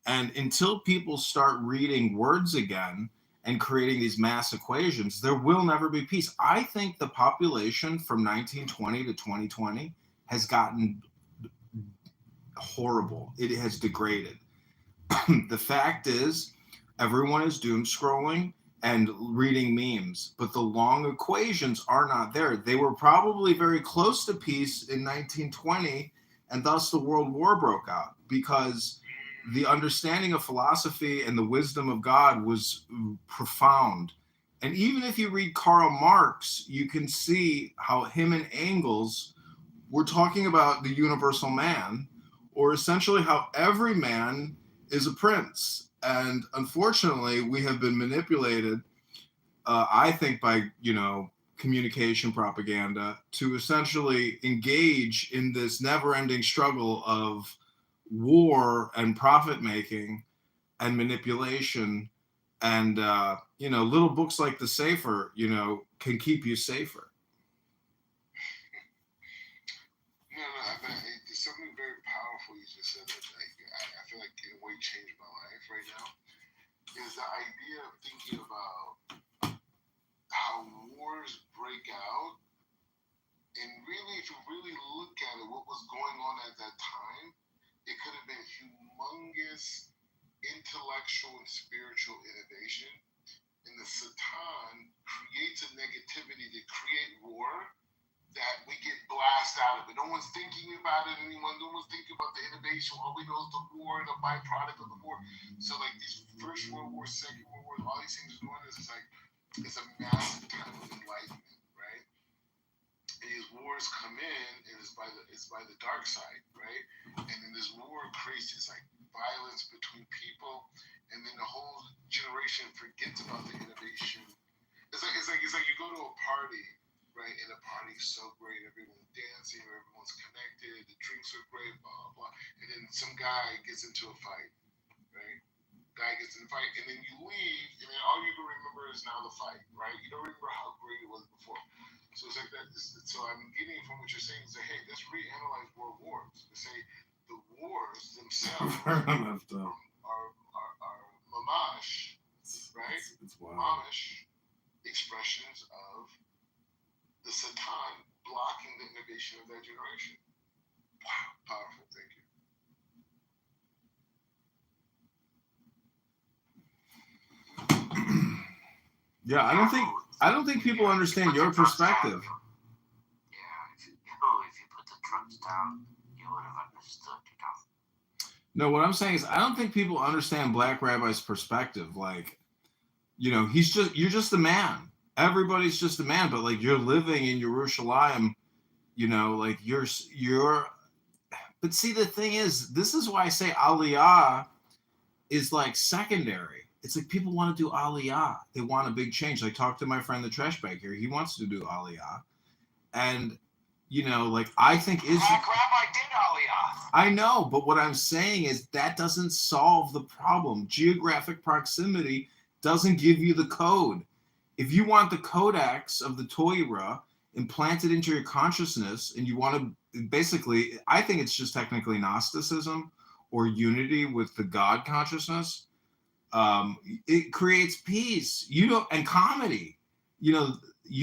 And until people start reading words again and creating these mass equations, there will never be peace. I think the population from 1920 to 2020 has gotten horrible. It has degraded. The fact is, everyone is doom scrolling and reading memes, but the long equations are not there. They were probably very close to peace in 1920, and thus the World War broke out because the understanding of philosophy and the wisdom of God was profound. And even if you read Karl Marx, you can see how him and Engels were talking about the universal man, or essentially how every man is a prince. And unfortunately, we have been manipulated, I think, by, communication propaganda to essentially engage in this never-ending struggle of war and profit making and manipulation. And, little books like The Safer, can keep you safer. No, there's something very powerful you just said that I feel like in a way changed my life right now. Is the idea of thinking about how wars break out, and really, if you really look at it, what was going on at that time, it could have been humongous intellectual and spiritual innovation. And the Satan creates a negativity to create war that we get blasted out of it. No one's thinking about it anymore. No one's thinking about the innovation. All we know is the war and the byproduct of the war. So like these First World War, Second World War, all these things are doing this. It's a massive time of enlightenment, right? And these wars come in, and it's by the dark side, right? And then this war creates this like violence between people, and then the whole generation forgets about the innovation. It's like you go to a party, right? And the party's so great, everyone's dancing, everyone's connected, the drinks are great, blah blah. And then some guy gets into a fight, right? And then you leave, and then all you can remember is now the fight, right? You don't remember how great it was before. So it's like that. So I'm getting from what you're saying is that, hey, let's reanalyze world wars. To say the wars themselves are mamash, right? It's wild. Mamish expressions of the Satan blocking the innovation of that generation. Wow, powerful. Thank you. Yeah, I don't think people understand your perspective. Yeah, if you put the drugs down, you would have understood, No, what I'm saying is I don't think people understand Black Rabbi's perspective. Like, you're just a man. Everybody's just a man, but like you're living in Jerusalem, like you're but see, the thing is, this is why I say Aliyah is like secondary. It's like people want to do Aliyah. They want a big change. I talked to my friend, the trash bag here. He wants to do Aliyah. And, like I think is. Black Rabbi did Aliyah. I know, but what I'm saying is that doesn't solve the problem. Geographic proximity doesn't give you the code. If you want the codex of the Torah implanted into your consciousness, and you want to basically, I think it's just technically Gnosticism or unity with the God consciousness. It creates peace. And comedy. You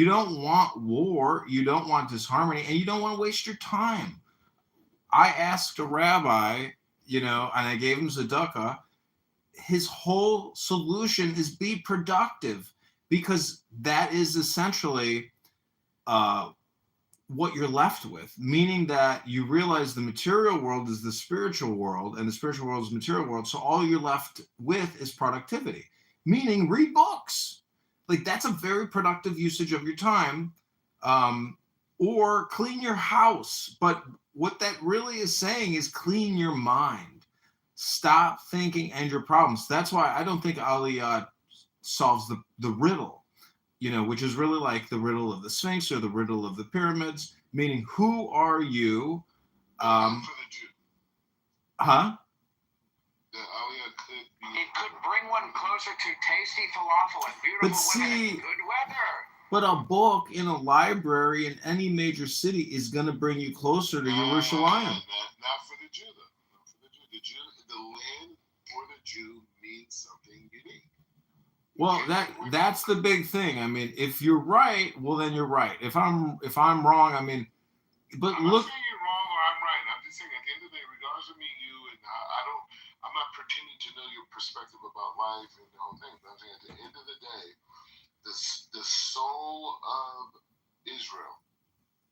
don't want war, you don't want disharmony, and you don't want to waste your time. I asked a rabbi, and I gave him tzedakah. His whole solution is be productive, because that is essentially what you're left with, meaning that you realize the material world is the spiritual world and the spiritual world is the material world. So all you're left with is productivity, meaning read books. Like that's a very productive usage of your time, or clean your house. But what that really is saying is clean your mind. Stop thinking and your problems. That's why I don't think Aliyah solves the riddle. Which is really like the riddle of the Sphinx or the riddle of the pyramids, meaning who are you? For the Jew. Huh? The Aliyah could be. It could bring one closer to tasty falafel and beautiful women and good weather. But a book in a library in any major city is going to bring you closer to Yerushalayim. Not for the Jew, though. Not for the Jew. The land for the Jew means something unique. Well, that's the big thing. I mean, if you're right, well, then you're right. If I'm wrong, I mean, but I'm look. not saying you're wrong or I'm right. I'm just saying at the end of the day, regardless of me and you, and I'm not pretending to know your perspective about life and the whole thing. But I'm saying at the end of the day, the soul of Israel,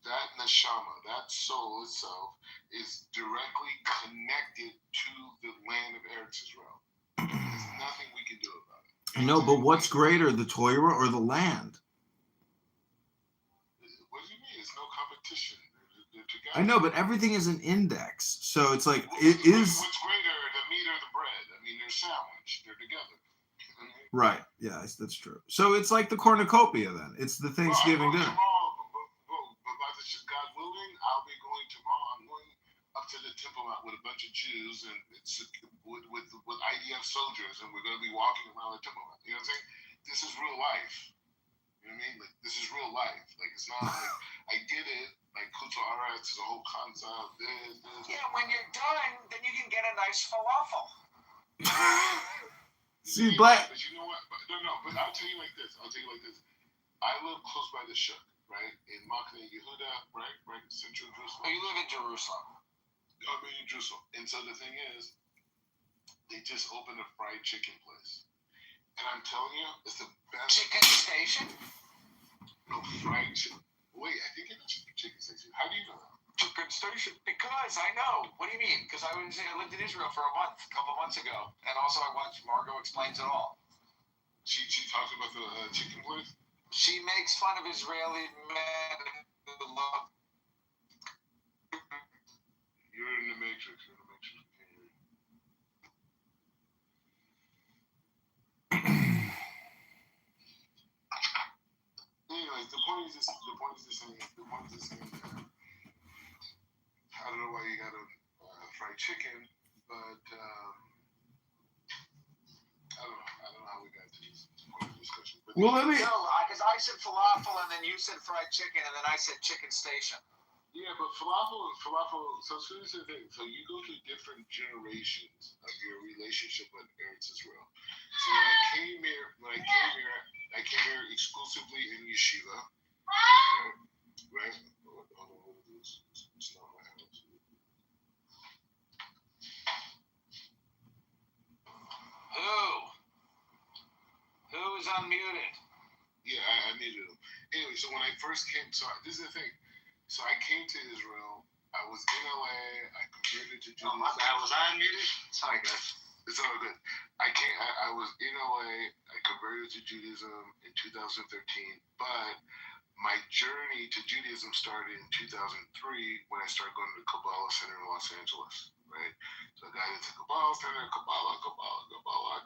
that neshama, that soul itself, is directly connected to the land of Eretz Israel. There's nothing we can do about it. No, but what's greater, the Torah or the land? What do you mean? It's no competition. They're together. I know, but everything is an index. So it's like, it is... What's greater, the meat or the bread? I mean, they're sandwiched. They're together. Right. Yeah, that's true. So it's like the cornucopia then. It's the Thanksgiving dinner. God willing, I'll be going tomorrow. I'm going up to the Temple Mount with a bunch of Jews and it's with IDF soldiers, and we're going to be walking around the Temple Mount. You know what I'm saying? This is real life. You know what I mean? Like, this is real life. Like, it's not like I get it. Like, Kuto Aretz is a whole concept. Yeah, when you're done, then you can get a nice falafel. See, Black. But you know what? No. But I'll tell you like this. I live close by the Shuk, right? In Machne Yehuda, right? Central Jerusalem. Oh, you live in Jerusalem. I'm in Jerusalem. And so the thing is, they just opened a fried chicken place. And I'm telling you, it's the best. Chicken station? No, fried chicken. Wait, I think it's a chicken station. How do you know that? Chicken station? Because I know. What do you mean? Because I lived in Israel for a couple months ago. And also I watched Margot Explains It All. She talks about the chicken place? She makes fun of Israeli men who love. You're in the Matrix. Anyways, the point is this saying that I don't know why you got a fried chicken, but I don't know how we got to this discussion. But Well, let me. No, because I said falafel and then you said fried chicken and then I said chicken station. Yeah, but falafel. So here's the thing. So you go through different generations of your relationship with Eretz Israel. So when I came here exclusively in yeshiva. Right? Hold on, what is this? It's not my house. Who is unmuted? Yeah, I muted him. Anyway, so when I first came, this is the thing. So I came to Israel. I was in LA. I converted to Judaism. Oh, my bad. Was I unmuted? Sorry, guys. It's all good. I was in LA. I converted to Judaism in 2013, but my journey to Judaism started in 2003 when I started going to the Kabbalah Center in Los Angeles, right? So I got into Kabbalah Center, Kabbalah.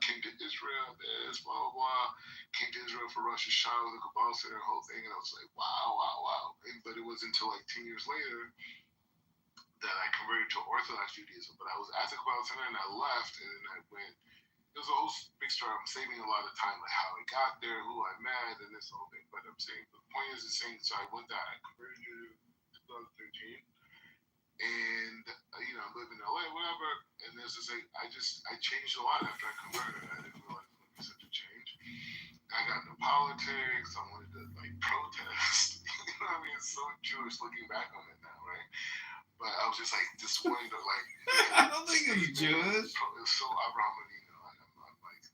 Came to Israel, blah, blah, blah. Came to Israel for Rosh Hashanah, the Kabbalah Center, the whole thing, and I was like, wow. But it was until like 10 years later that I converted to Orthodox Judaism. But I was at the Kabbalah Center and I left, and then I went. It was a whole big story. I'm saving a lot of time, like how I got there, who I met, and this whole thing. But I'm saying, the point is so I went there, I converted in 2013, and I live in LA, whatever. And there's this like, I changed a lot after I converted. I didn't realize it would be such a change. I got into politics. I wanted to protest. You know what I mean? It's so Jewish looking back on it now, right? But I was just like wanting to I don't think it's Jewish. It's so Abraham.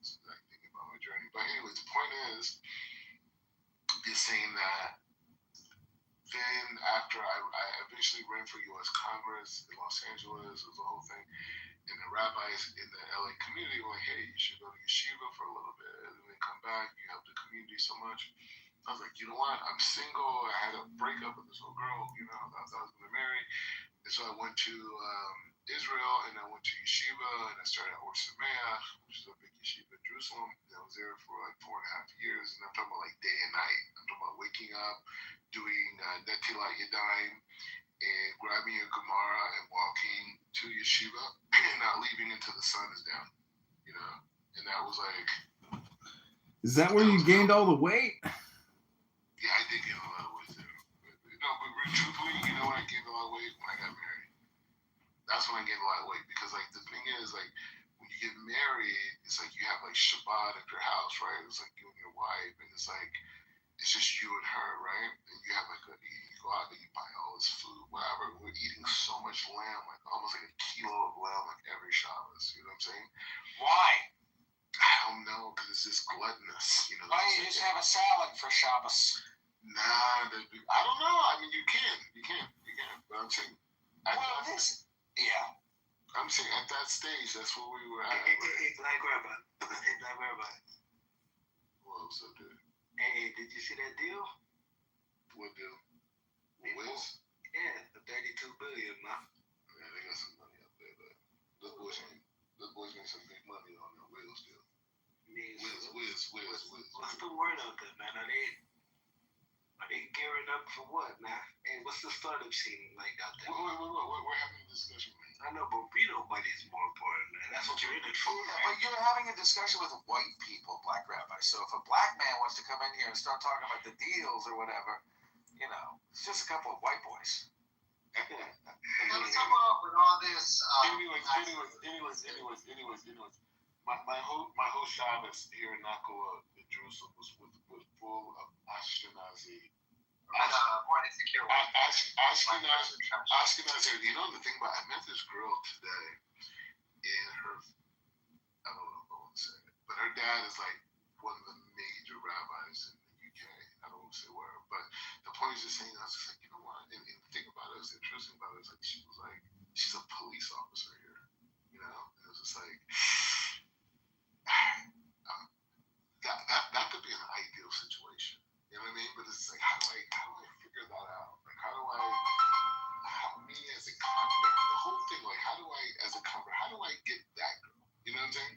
Thinking about my journey. But anyways, the point is saying that then after I eventually ran for U.S. Congress in Los Angeles, it was the whole thing, and the rabbis in the LA community were like, hey, you should go to yeshiva for a little bit, and then come back, you help the community so much. I was like, you know what, I'm single, I had a breakup with this little girl, that I was going to marry, and so I went to Israel, and I went to yeshiva, and I started at Or Sameach, which is a big yeshiva in Jerusalem, and I was there for like 4.5 years, and I'm talking about like day and night. I'm talking about waking up, doing Netilat Yadayim, and grabbing a Gemara and walking to yeshiva, and not leaving until the sun is down, and that was like... Is that where you gained all the weight? Yeah, I when I gained a lot of weight when I got married. That's when I gained a lot of weight because like the thing is like when you get married, it's like you have like Shabbat at your house, right? It's like you and your wife, and it's like it's just you and her, right? And you have like you go out and you buy all this food, whatever. We're eating so much lamb, like almost like a kilo of lamb, like every Shabbos. You know what I'm saying? Why? I don't know, because it's just gluttonous. You know. Why don't you just have a salad for Shabbos? Nah, I don't know. I mean, you can. But I'm saying, Yeah. I'm saying at that stage, that's where we were at. Hey, Black Rabbi. Hey, Black Rabbi. What was up, dude? Hey, did you see that deal? What deal? Wiz? Yeah, the 32 billion, man. Yeah, they got some money up there, but those boys make some big money on the Wiz deal. Wiz. What's the word out there, man? Are they gearing up for what, man? Hey, what's the startup scene like out there? Wait. We're having a discussion, man. I know, but Burrito money is more important, man. That's what you're in it for. Yeah, but you're having a discussion with white people, Black Rabbi. So if a black man wants to come in here and start talking about the deals or whatever, you know, it's just a couple of white boys. What's up with all this? Anyways. My whole Shabbos here in Nakoa, in Jerusalem, was full of Ashkenazi. More insecure. Ashkenazi. You know the thing about I met this girl today, and I don't know if I want to say it, but her dad is like one of the major rabbis in the UK. I don't want to say where, but the point is just saying, I was just like, you know what? And the thing about it, what's interesting about it is like she's a police officer here, you know. And it was just like that could be an ideal situation. You know what I mean? But it's like, how do I figure that out? Like, me as a convert, the whole thing, like, how do I get that girl? You know what I'm saying?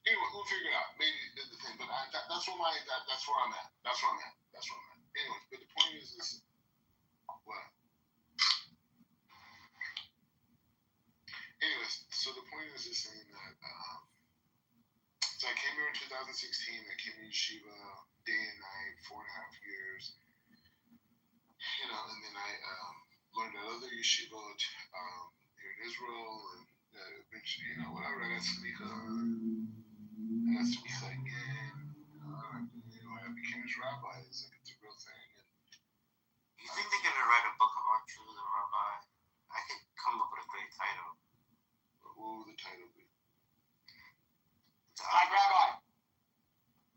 Anyway, we'll figure it out. Maybe the thing, but that's where I'm at. Anyways, but the point is what? Anyways, so the point is just saying that, so I came here in 2016, I came to Yeshiva day and night, 4.5 years, you know, and then I learned at other yeshivot here in Israel, and eventually, you know, whatever, I got smicha again, I became his rabbi. It's like, it's a real thing. And You think they're gonna write a book of Art True, the Rabbi? I could come up with a great title. what would the title be? Black Rabbi.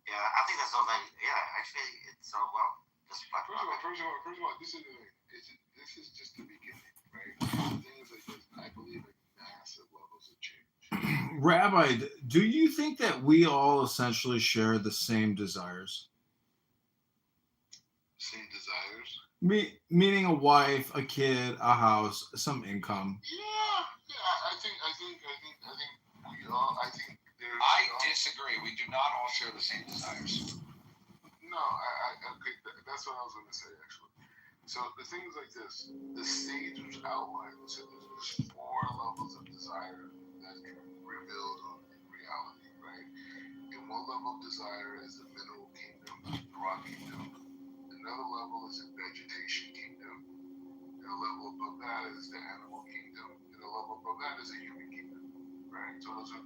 Yeah, I think that's all that. Yeah, actually, it's so well. Just Black First Rabbi. of all, this is the thing. This is just the beginning, right? The thing is like this. I believe in massive levels of change. Rabbi, do you think that we all essentially share the same desires? Same desires. Meaning a wife, a kid, a house, some income. Yeah. I think we all. I think there's. I disagree. We do not all share the same desires. No, okay, that's what I was going to say actually. So the thing is like this: the sage was outlined. So there's 4 levels of desire that can be revealed in reality, right? And one level of desire is the mineral kingdom, the rock kingdom. Another level is the vegetation kingdom. And a level above that is the animal kingdom. And a level above that is the human kingdom, right? So those are 4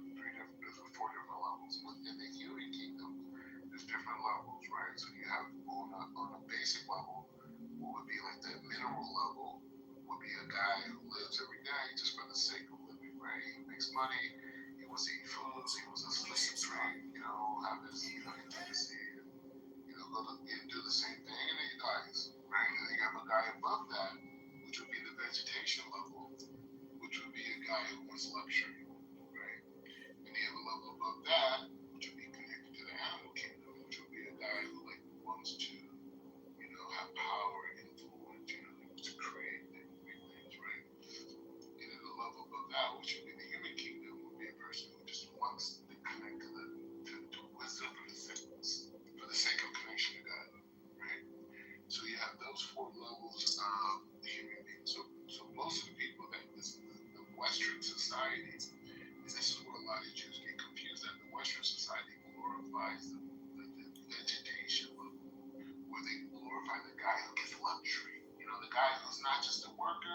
different levels. Within the human kingdom, there's different levels, right? So you have on a basic level, what would be like the mineral level would be a guy who lives every day just for the sake of living, right? He makes money, he wants to eat food, so he wants to sleep, right? You know, have his intimacy, and go and do the same thing, and then he dies, right? And then you have a guy above that, which would be the vegetation level, which would be a guy who wants luxury, right? And you have a level above that, which would be connected to the animal kingdom, which would be a guy who wants to, have power and influence, he wants to create things, right? And then the level above that, which would be the human kingdom, would be a person who just wants to connect to wisdom for the sake of connection to God, right? So you have those 4 levels of the human being. So most of the people that listen to the Western society, this is where a lot of Jews get confused that the Western society glorifies the vegetation level, where they glorify the guy who gets luxury. The guy who's not just a worker,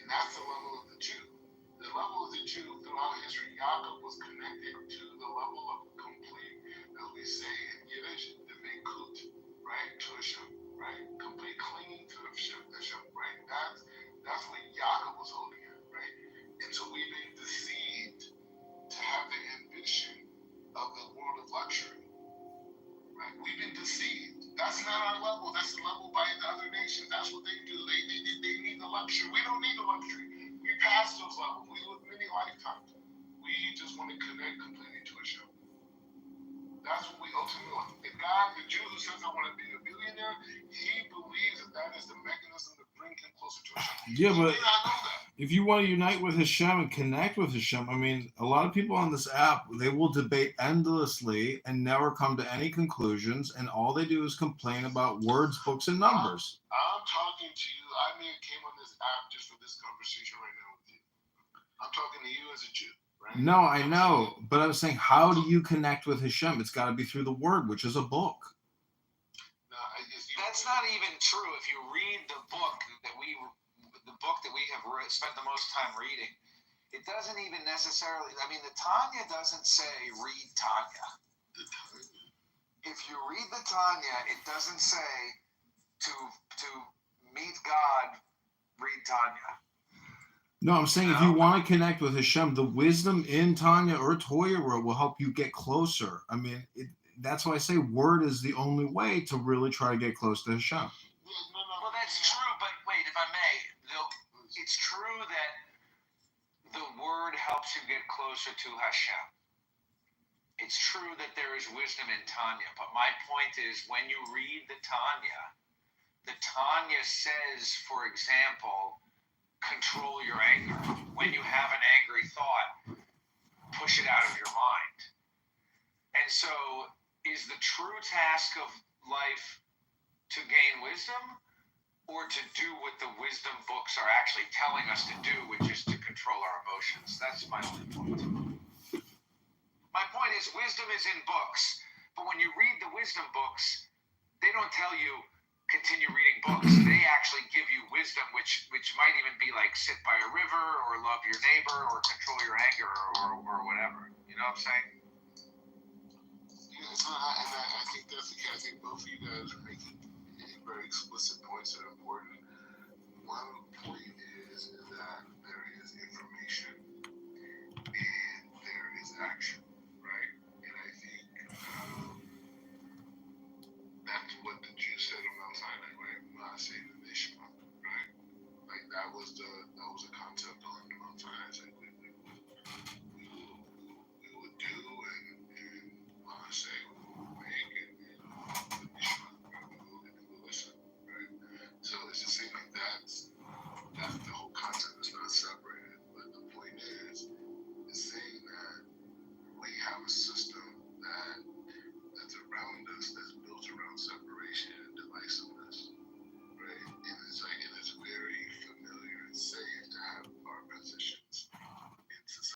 that's the level of the Jew. The level of the Jew throughout history, Yaakov was connected to the level of complete, as we say in Yiddish, the Mekut, right? To Hashem, right? Complete clinging to Hashem, right? That's what Yaakov was holding at, right? And so we've been deceived to have the ambition of the world of luxury, right? We've been deceived. That's not our level. That's the level by the other nations. That's what they do. They need the luxury. We don't need the luxury. We passed those levels. We live many lifetimes. We just want to connect completely to Hashem. That's what we ultimately want. The guy, the Jew who says I want to be a billionaire, he believes that is the mechanism to bring him closer to Hashem. Yeah, He but may not know that. if you want to unite with Hashem and connect with Hashem, I mean, a lot of people on this app, they will debate endlessly and never come to any conclusions, and all they do is complain about words, books, and numbers. I'm talking to you. I may have came on this app just for this conversation right now with you. I'm talking to you as a Jew, right? No, I know, but I'm saying, how do you connect with Hashem? It's got to be through the Word, which is a book. No, That's not even true. If you read the book that we have spent the most time reading, it doesn't even necessarily. I mean, the Tanya doesn't say read Tanya. If you read the Tanya, it doesn't say to meet God, read Tanya. No, I'm saying if you want to connect with Hashem, the wisdom in Tanya or Torah will help you get closer. I mean, that's why I say Word is the only way to really try to get close to Hashem. Well, that's true, but wait, if I may, it's true that the Word helps you get closer to Hashem. It's true that there is wisdom in Tanya, but my point is when you read the Tanya says, for example, control your anger. When you have an angry thought, push it out of your mind. And so is the true task of life to gain wisdom or to do what the wisdom books are actually telling us to do, which is to control our emotions? That's my only point. My point is wisdom is in books, but when you read the wisdom books, they don't tell you continue reading books. They actually give you wisdom, which might even be like sit by a river or love your neighbor or control your anger or whatever. You know what I'm saying? Yeah, and I think that's the case. I think both of you guys are making very explicit points that are important. One point is that there is information and there is action.